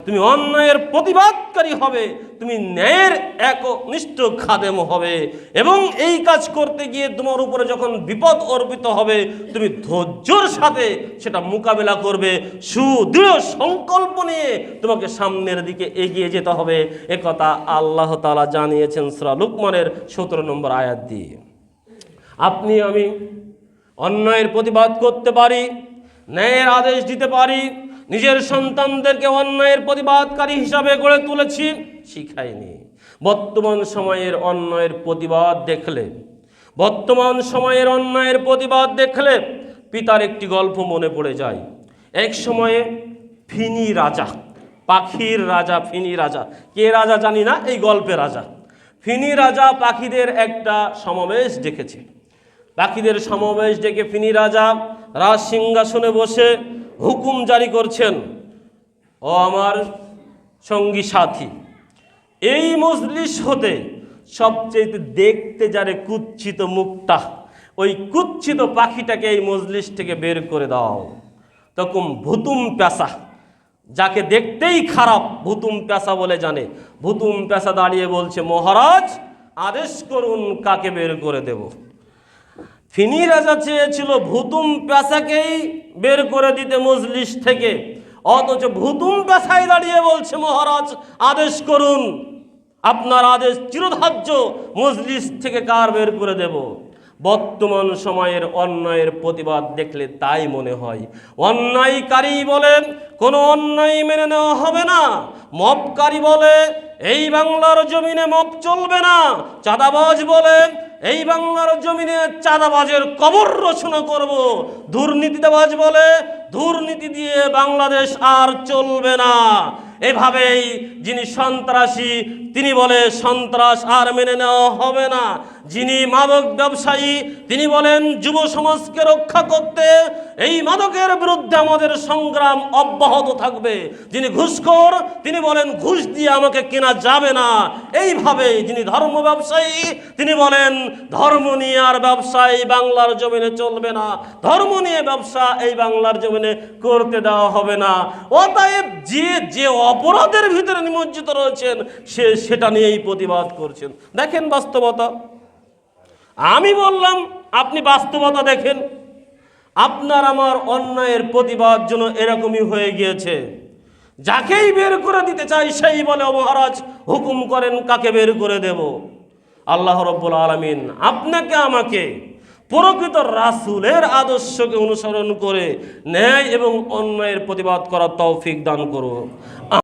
তুমি অন্যায়ের প্রতিবাদকারী হবে, তুমি ন্যায়ের একনিষ্ঠ খাদেম হবে, এবং এই কাজ করতে গিয়ে তোমার উপরে যখন বিপদ অর্পিত হবে তুমি ধৈর্যের সাথে সেটা মোকাবেলা করবে। সুদৃঢ় সংকল্প নিয়ে তোমাকে সামনের দিকে এগিয়ে যেতে হবে। একথা আল্লাহ তাআলা জানিয়েছেন সূরা লুকমানের 17 নম্বর আয়াত দিয়ে। আপনি আমি অন্যায়ের প্রতিবাদ করতে পারি, ন্যায়ের আদেশ দিতে পারি, নিজের সন্তানদেরকে অন্যায়ের প্রতিবাদকারী হিসাবে গড়ে তুলেছি, শিখাইনি। বর্তমান সময়ের অন্যায়ের প্রতিবাদ দেখলে পিতার একটি গল্প মনে পড়ে যায়। এক সময়ে ফিনি রাজা, পাখির রাজা ফিনি রাজা, কে রাজা জানি না, এই গল্পে রাজা। ফিনি রাজা পাখিদের একটা সমাবেশ ডেকেছে। পাখিদের সমাবেশ ডেকে ফিনি রাজা রাজ সিংহাসনে বসে হুকুম জারি করছেন, ও আমার সঙ্গী সাথী, এই মজলিস হতে সবচেয়ে দেখতে যারে কুৎসিত মুখটা, ওই কুৎসিত পাখিটাকে এই মজলিস থেকে বের করে দাও। তখন ভুতুম পেশা, যাকে দেখতেই খারাপ ভুতুম পেশা বলে জানে, ভুতুম পেশা দাঁড়িয়ে বলছে, মহারাজ আদেশ করুন কাকে বের করে দেব। ফিনি রাজা চেয়েছিল ভুতুম পেশাকেই বের করে দিতে মজলিস থেকে, অথচ ভুতুম পেশায় দাঁড়িয়ে বলছে, মহারাজ আদেশ করুন, আপনার আদেশ চিরধার্য, মজলিস থেকে কার বের করে দেব। বর্তমান সময়ের অন্যায়ের প্রতিবাদ দেখলে তাই মনে হয়। অন্যায়কারী বলে কোনো অন্যায় মেনে নেওয়া হবে না, মবকারী বলে এই বাংলার জমিনে মব চলবে না, চাঁদাবাজ বলে এই বাংলার জমিনে চাঁদাবাজের কবর রচনা করব, দুর্নীতিবাজ বলে দুর্নীতি দিয়ে বাংলাদেশ আর চলবে না। এভাবেই যিনি সন্ত্রাসী তিনি বলে সন্ত্রাস আর মেনে নেওয়া হবে না। যিনি মাদক ব্যবসায়ী তিনি বলেন যুব সমাজকে রক্ষা করতে এই মাদকের বিরুদ্ধে আমাদের সংগ্রাম অব্যাহত থাকবে। যিনি ঘুষখোর তিনি বলেন ঘুষ দিয়ে আমাকে কেনা যাবে না। এইভাবে যিনি ধর্ম ব্যবসায়ী তিনি বলেন ধর্ম নিয়ে আর ব্যবসা এই বাংলার জমিনে চলবে না, ধর্ম নিয়ে ব্যবসা এই বাংলার জমিনে করতে দেওয়া হবে না। অতএব যে অপরাধের ভিতরে নিমজ্জিত রয়েছেন সে সেটা নিয়েই প্রতিবাদ করছেন। দেখেন বাস্তবতা, আমি বললাম আপনি বাস্তবতা দেখেন। আপনার আমার অন্যায়ের প্রতিবাদ যেন এরকমই হয়ে গিয়েছে, যাকেই বের করে দিতে চাই সেই বলে মহারাজ হুকুম করেন কাকে বের করে দেব। আল্লাহ রাব্বুল আলামিন আপনাকে আমাকে প্রকৃত রাসূলের আদর্শকে অনুসরণ করে ন্যায় এবং অন্যায়ের প্রতিবাদ করার তৌফিক দান করুন।